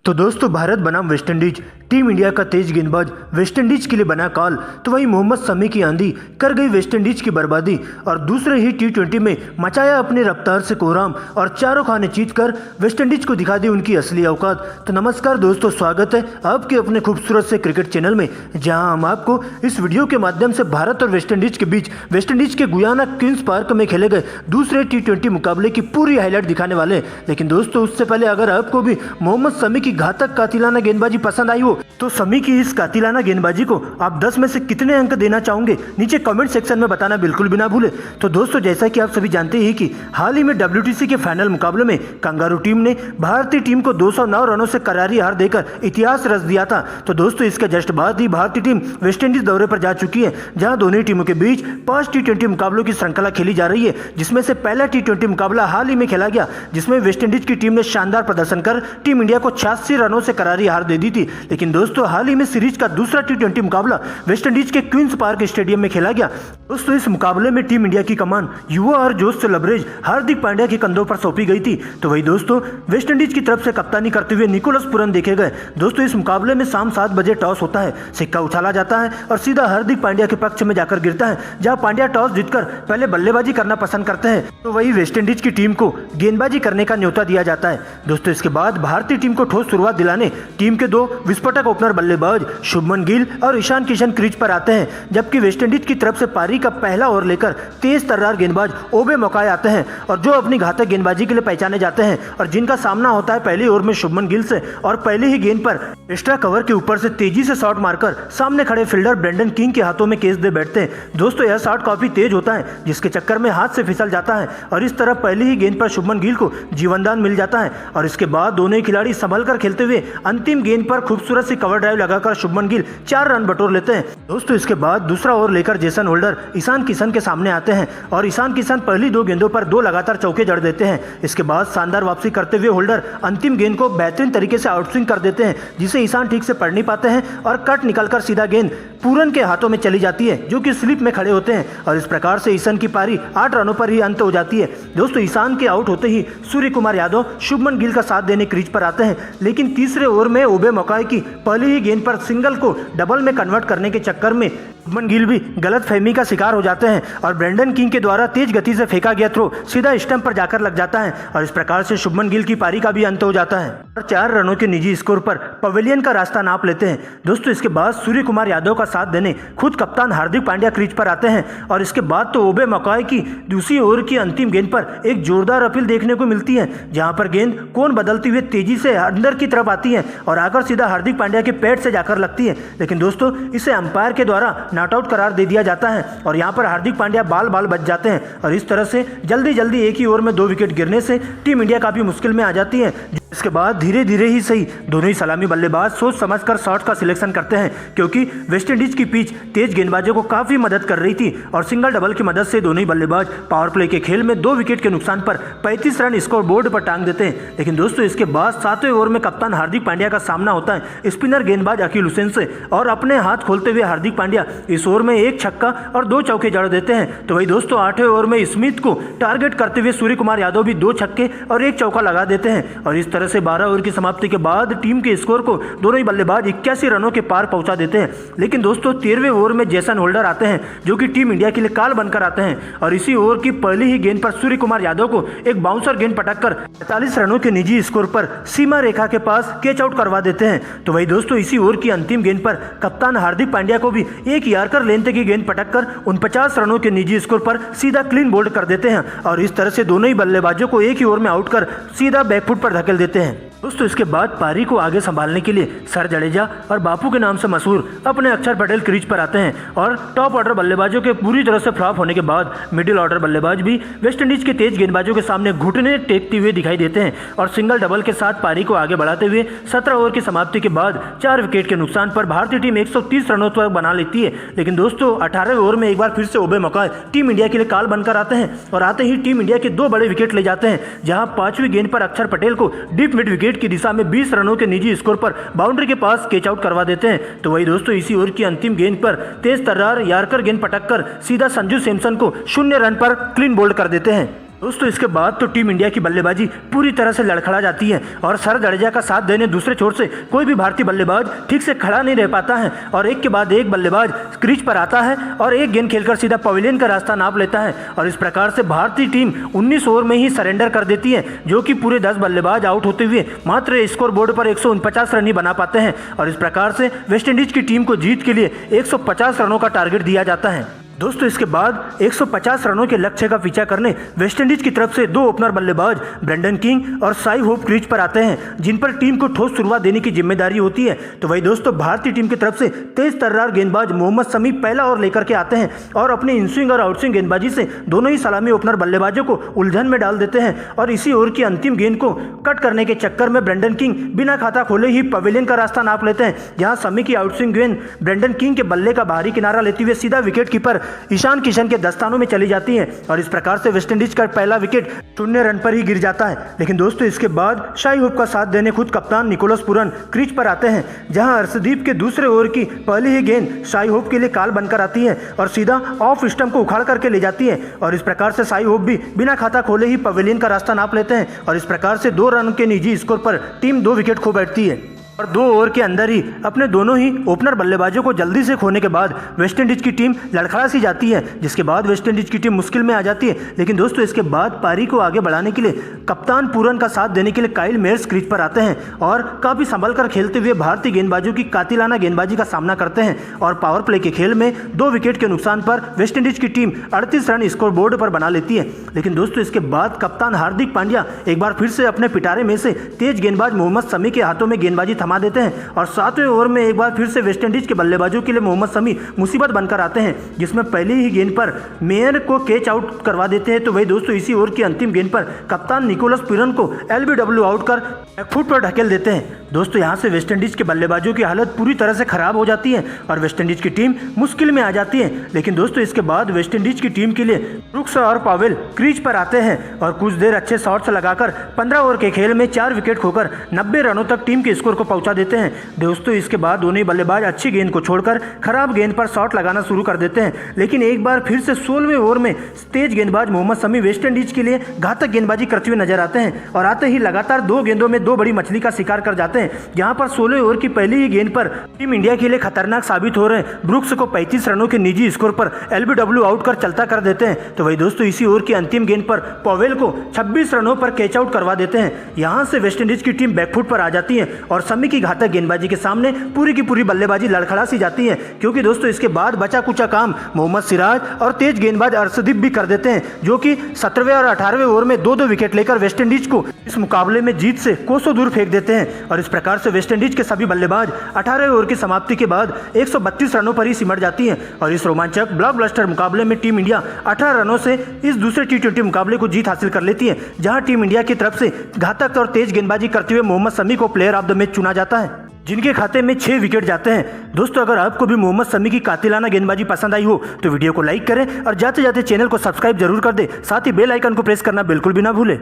तो दोस्तों भारत बनाम वेस्टइंडीज, टीम इंडिया का तेज गेंदबाज वेस्टइंडीज के लिए बना काल, तो वही मोहम्मद शमी की आंधी कर गई वेस्टइंडीज की बर्बादी। और दूसरे ही टी20 में मचाया अपनी रफ्तार से कोहराम और चारों खाने जीत कर वेस्टइंडीज को दिखा दी उनकी असली औकात। तो नमस्कार दोस्तों, स्वागत है आपके अपने खूबसूरत से क्रिकेट चैनल में, जहां हम आपको इस वीडियो के माध्यम से भारत और वेस्टइंडीज के बीच वेस्टइंडीज के गुयाना क्वींस पार्क में खेले गए दूसरे टी20 मुकाबले की पूरी हाईलाइट दिखाने वाले हैं। लेकिन दोस्तों उससे पहले अगर आपको भी मोहम्मद शमी की घातक कातिलाना गेंदबाजी पसंद आई हो, तो शमी की इस कातिलाना गेंदबाजी को आप 10 में से कितने अंक देना चाहोगे, नीचे कमेंट सेक्शन में बताना बिल्कुल भी ना भूले। तो दोस्तों जैसा कि आप सभी जानते हैं कि हाल ही में WTC के फाइनल मुकाबले में कंगारू टीम ने भारतीय टीम को 209 रनों से करारी हार देकर इतिहास रच दिया था। तो दोस्तों इसके जस्ट बाद ही भारतीय टीम वेस्टइंडीज दौरे पर जा चुकी है, जहां दोनों टीमों के बीच 5 टी20 मुकाबलों की श्रृंखला खेली जा रही है, जिसमें से पहला टी20 मुकाबला हाल ही में खेला गया, जिसमें वेस्टइंडीज की टीम ने शानदार प्रदर्शन कर टीम इंडिया को 86 रनों से करारी हार दे दी थी। लेकिन दोस्तों हाल ही में सीरीज का दूसरा टी20 मुकाबला वेस्टइंडीज के क्वींस पार्क स्टेडियम में खेला गया। दोस्तों इस मुकाबले में टीम इंडिया की कमान युवा और जोश से लबरेज हार्दिक पांड्या के कंधों पर सौंपी गई थी। तो वही दोस्तों वेस्टइंडीज की तरफ से कप्तानी करते हुए निकोलस पुरन देखे गए। दोस्तों इस मुकाबले में शाम 7 बजे टॉस होता है, सिक्का उछाला जाता है और सीधा हार्दिक पांड्या के पक्ष में जाकर गिरता है, जहां पांड्या टॉस जीतकर पहले बल्लेबाजी करना पसंद करते हैं। तो वही वेस्टइंडीज की टीम को गेंदबाजी करने का न्योता दिया जाता है। दोस्तों इसके बाद भारतीय टीम को ठोस शुरुआत दिलाने टीम के 2 विस्फोटक ओपनर बल्लेबाज शुभमन गिल और ईशान किशन क्रीज पर आते हैं, जबकि वेस्टइंडीज की तरफ से पारी का पहला ओवर लेकर तेज तर्रार गेंदबाज ओबे मौकाए आते हैं, और जो अपनी घातक गेंदबाजी के लिए पहचाने जाते हैं और जिनका सामना होता है पहले ओवर में शुभमन गिल से, और पहले ही गेंद पर एक्स्ट्रा कवर के ऊपर से तेजी से शॉट मारकर सामने खड़े फील्डर ब्रेंडन किंग के हाथों में कैच दे बैठते हैं। दोस्तों यह शॉट काफी तेज होता है, जिसके चक्कर में हाथ से फिसल जाता है और इस तरह पहली ही गेंद पर शुभमन गिल को जीवनदान मिल जाता है। और इसके बाद दोनों ही खिलाड़ी संभल कर खेलते हुए अंतिम गेंद पर खूबसूरत सी कवर ड्राइव लगाकर शुभमन गिल 4 रन बटोर लेते हैं। दोस्तों इसके बाद दूसरा ओवर लेकर जेसन होल्डर ईशान किशन के सामने आते हैं और ईशान किशन पहली 2 गेंदों पर 2 लगातार चौके जड़ देते हैं। इसके बाद शानदार वापसी करते हुए होल्डर अंतिम गेंद को बेहतरीन तरीके से आउटस्विंग कर देते हैं, जिसे ईशान ठीक से पढ़ नहीं पाते हैं और कट निकलकर सीधा गेंद पूरन के हाथों में चली जाती है, जो कि स्लिप में खड़े होते हैं। और इस प्रकार से ईशान की पारी 8 रनों पर ही अंत हो जाती है। दोस्तों ईशान के आउट होते ही सूर्य कुमार यादव शुभमन गिल का साथ देने क्रीज पर आते हैं, लेकिन तीसरे ओवर में ओबे मौकाए की पहली ही गेंद पर सिंगल को डबल में कन्वर्ट करने के चक्कर में शुभमन गिल भी गलत फहमी का शिकार हो जाते हैं और ब्रेंडन किंग के द्वारा तेज गति से फेंका गया थ्रो सीधा स्टंप पर जाकर लग जाता है, और इस प्रकार से शुभमन गिल की पारी का भी अंत हो जाता है और 4 रनों के निजी स्कोर पर पवेलियन का रास्ता नाप लेते हैं। दोस्तों इसके बाद सूर्य कुमार यादव का साथ देने खुद कप्तान हार्दिक पांड्या क्रीज पर आते हैं, और इसके बाद तो ओबे मौकाए की दूसरी ओवर की अंतिम गेंद पर एक जोरदार अपील देखने को मिलती है, जहां पर गेंद कोण बदलती हुए तेजी से अंदर की तरफ आती है और आकर सीधा हार्दिक पांड्या के पैड से जाकर लगती है। लेकिन दोस्तों इसे अंपायर के द्वारा नॉट आउट करार दे दिया जाता है और यहां पर हार्दिक पांड्या बाल बाल बच जाते हैं, और इस तरह से जल्दी जल्दी एक ही ओवर में 2 विकेट गिरने से टीम इंडिया काफी मुश्किल में आ जाती है। इसके बाद धीरे धीरे ही सही दोनों ही सलामी बल्लेबाज सोच समझकर शॉट का सिलेक्शन करते हैं, क्योंकि वेस्टइंडीज की पिच तेज गेंदबाजों को काफी मदद कर रही थी और सिंगल डबल की मदद से दोनों ही बल्लेबाज पावर प्ले के खेल में 2 विकेट के नुकसान पर 35 रन स्कोर बोर्ड पर टांग देते हैं। लेकिन दोस्तों इसके बाद 7वें ओवर में कप्तान हार्दिक पांड्या का सामना होता है स्पिनर गेंदबाज अकील हुसैन से, और अपने हाथ खोलते हुए हार्दिक पांड्या इस ओवर में 1 छक्का और 2 चौके जड़ देते हैं। तो वही दोस्तों 8वें ओवर में स्मिथ को टारगेट करते हुए सूर्य कुमार यादव भी 2 छक्के और 1 चौका लगा देते हैं, और इस तरह से 12 ओवर की समाप्ति के बाद टीम के स्कोर को दोनों ही बल्लेबाज 81 रनों के पार पहुंचा देते हैं। लेकिन दोस्तों 13वें ओवर में जेसन होल्डर आते हैं, जो कि टीम इंडिया के लिए काल बनकर आते हैं, और इसी ओवर की पहली ही गेंद पर सूर्य कुमार यादव को एक बाउंसर गेंद पटककर 45 रनों के निजी स्कोर पर सीमा रेखा के पास कैच आउट करवा देते हैं। तो वही दोस्तों इसी ओवर की अंतिम गेंद पर कप्तान हार्दिक पांड्या को भी एक यार्कर लेंथ की गेंद पटककर 49 रनों के निजी स्कोर पर सीधा क्लीन बोल्ड कर देते हैं, और इस तरह से दोनों ही बल्लेबाजों को एक ही ओवर में आउट कर सीधा बैकफुट पर धकेल देते हैं। दोस्तों इसके बाद पारी को आगे संभालने के लिए सर जडेजा और बापू के नाम से मशहूर अपने अक्षर पटेल क्रीज पर आते हैं, और टॉप ऑर्डर बल्लेबाजों के पूरी तरह से फ्लॉप होने के बाद मिडिल ऑर्डर बल्लेबाज भी वेस्टइंडीज के तेज गेंदबाजों के सामने घुटने टेकते हुए दिखाई देते हैं, और सिंगल डबल के साथ पारी को आगे बढ़ाते हुए 17 ओवर की समाप्ति के बाद 4 विकेट के नुकसान पर भारतीय टीम 130 रनों तक बना लेती है। लेकिन दोस्तों 18वें ओवर में एक बार फिर से ओबे मौकाए टीम इंडिया के लिए काल बनकर आते हैं, और आते ही टीम इंडिया के 2 बड़े विकेट ले जाते हैं, जहां 5वीं गेंद पर अक्षर पटेल को डीप मिड विकेट की दिशा में 20 रनों के निजी स्कोर पर बाउंड्री के पास कैच आउट करवा देते हैं। तो वही दोस्तों इसी ओवर की अंतिम गेंद पर तेज तर्रार यार्कर गेंद पटककर सीधा संजू सैमसन को 0 रन पर क्लीन बोल्ड कर देते हैं। दोस्तों इसके बाद तो टीम इंडिया की बल्लेबाजी पूरी तरह से लड़खड़ा जाती है और सर जडेजा का साथ देने दूसरे छोर से कोई भी भारतीय बल्लेबाज ठीक से खड़ा नहीं रह पाता है और एक के बाद एक बल्लेबाज क्रीज पर आता है और एक गेंद खेलकर सीधा पवेलियन का रास्ता नाप लेता है और इस प्रकार से भारतीय टीम 19 ओवर में ही सरेंडर कर देती है, जो कि पूरे 10 बल्लेबाज आउट होते हुए मात्र स्कोर बोर्ड पर 149 रन ही बना पाते हैं और इस प्रकार से वेस्टइंडीज की टीम को जीत के लिए 150 रनों का टारगेट दिया जाता है। दोस्तों इसके बाद 150 रनों के लक्ष्य का पीछा करने वेस्टइंडीज की तरफ से दो ओपनर बल्लेबाज ब्रेंडन किंग और साई होप क्रीज पर आते हैं, जिन पर टीम को ठोस शुरुआत देने की जिम्मेदारी होती है। तो वही दोस्तों भारतीय टीम की तरफ से तेज तर्रार गेंदबाज मोहम्मद शमी पहला ओवर लेकर के आते हैं और अपने इनस्विंग और आउटस्विंग गेंदबाजी से दोनों ही सलामी ओपनर बल्लेबाजों को उलझन में डाल देते हैं और इसी ओवर की अंतिम गेंद को कट करने के चक्कर में ब्रेंडन किंग बिना खाता खोले ही पवेलियन का रास्ता नाप लेते हैं, जहां शमी की आउटस्विंग गेंद ब्रेंडन किंग के बल्ले का बाहरी किनारा लेते हुए सीधा विकेट कीपर ईशान किशन के दस्तानों में चली जाती है और इस प्रकार से वेस्टइंडीज का पहला विकेट 0 रन पर ही गिर जाता है। लेकिन दोस्तों इसके बाद शाई होप का साथ देने खुद कप्तान निकोलस पूरन क्रीज पर आते हैं, जहां अर्शदीप के दूसरे ओवर की पहली ही गेंद शाई होप के लिए काल बनकर आती है और सीधा ऑफ स्टंप को उखाड़ करके ले जाती है और इस प्रकार से शाई होप भी बिना खाता खोले ही पवेलियन का रास्ता नाप लेते हैं और इस प्रकार से 2 रन के निजी स्कोर पर टीम 2 विकेट खो बैठती है और 2 ओवर के अंदर ही अपने दोनों ही ओपनर बल्लेबाजों को जल्दी से खोने के बाद वेस्टइंडीज की टीम लड़खड़ा सी जाती है, जिसके बाद वेस्टइंडीज की टीम मुश्किल में आ जाती है। लेकिन दोस्तों इसके बाद पारी को आगे बढ़ाने के लिए कप्तान पूरन का साथ देने के लिए काइल मेयर्स क्रीज पर आते हैं और काफ़ी संभल कर खेलते हुए भारतीय गेंदबाजों की कातिलाना गेंदबाजी का सामना करते हैं और पावर प्ले के खेल में 2 विकेट के नुकसान पर वेस्टइंडीज की टीम 38 रन स्कोर बोर्ड पर बना लेती है। लेकिन दोस्तों इसके बाद कप्तान हार्दिक पांड्या एक बार फिर से अपने पिटारे में से तेज गेंदबाज मोहम्मद शमी के हाथों में गेंदबाजी थमा देते हैं और 7वें ओवर में एक बार फिर से वेस्टइंडीज के बल्लेबाजों के लिए मोहम्मद शमी मुसीबत बनकर आते हैं, जिसमें पहली ही गेंद पर मेयर को कैच आउट करवा देते हैं। तो वही दोस्तों इसी ओवर की अंतिम गेंद पर कप्तान निकोलस पूरन को एलबीडब्ल्यू आउट कर बैकफुट पर ढकेल देते हैं। दोस्तों यहां से वेस्टइंडीज के बल्लेबाजों की हालत पूरी तरह से खराब हो जाती है और वेस्टइंडीज की टीम मुश्किल में आ जाती है। लेकिन दोस्तों इसके बाद वेस्टइंडीज की टीम के लिए ब्रुक्स और पावेल क्रीज पर आते हैं और कुछ देर अच्छे शॉट्स लगाकर 15 ओवर के खेल में 4 विकेट खोकर 90 रनों तक टीम के स्कोर को पहुंचा देते हैं। दोस्तों इसके बाद दोनों ही बल्लेबाज अच्छी गेंद को छोड़कर खराब गेंद पर शॉट लगाना शुरू कर देते हैं। लेकिन एक बार फिर से 16वें ओवर में तेज गेंदबाज मोहम्मद शमी वेस्टइंडीज के लिए घातक गेंदबाजी करते हुए नजर आते हैं और आते ही लगातार 2 गेंदों में 2 बड़ी मछली का शिकार कर जाते हैं, जहां पर 16 ओवर की पहली ही गेंद पर टीम इंडिया के लिए खतरनाक साबित हो रहे ब्रुक्स को 35 रनों के निजी स्कोर पर एलबीडब्ल्यू आउट कर चलता कर देते हैं। तो वही दोस्तों इसी ओवर की अंतिम गेंद पर पवेल को 26 रनों पर कैच आउट करवा देते हैं। यहां से वेस्टइंडीज की टीम बैकफुट पर आ जाती है और शमी की घातक गेंदबाजी के सामने पूरी की पूरी बल्लेबाजी लड़खड़ा सी जाती है, क्योंकि दोस्तों इसके बाद बचा कुचा काम मोहम्मद सिराज और तेज गेंदबाज अर्शदीप भी कर देते हैं, जो कि 17वें और 18वें ओवर में 2-2 विकेट लेकर वेस्टइंडीज को इस मुकाबले में जीत से कोसों दूर फेंक देते हैं। और इस प्रकार से वेस्टइंडीज के सभी बल्लेबाज 18वें ओवर की समाप्ति के बाद 132 रनों पर ही सिमट जाती है और इस रोमांचक ब्लॉकबस्टर मुकाबले में टीम इंडिया 18 रनों से इस दूसरे T20 मुकाबले को जीत हासिल कर लेती है, जहां टीम इंडिया की तरफ से घातक और तेज गेंदबाजी करते हुए मोहम्मद शमी को प्लेयर ऑफ द मैच चुना जाता है, जिनके खाते में 6 विकेट जाते हैं। दोस्तों अगर आपको भी मोहम्मद शमी की कातिलाना गेंदबाजी पसंद आई हो तो वीडियो को लाइक करें और जाते जाते चैनल को सब्सक्राइब जरूर कर दें, साथ ही बेल आइकन को प्रेस करना बिल्कुल भी ना भूलें।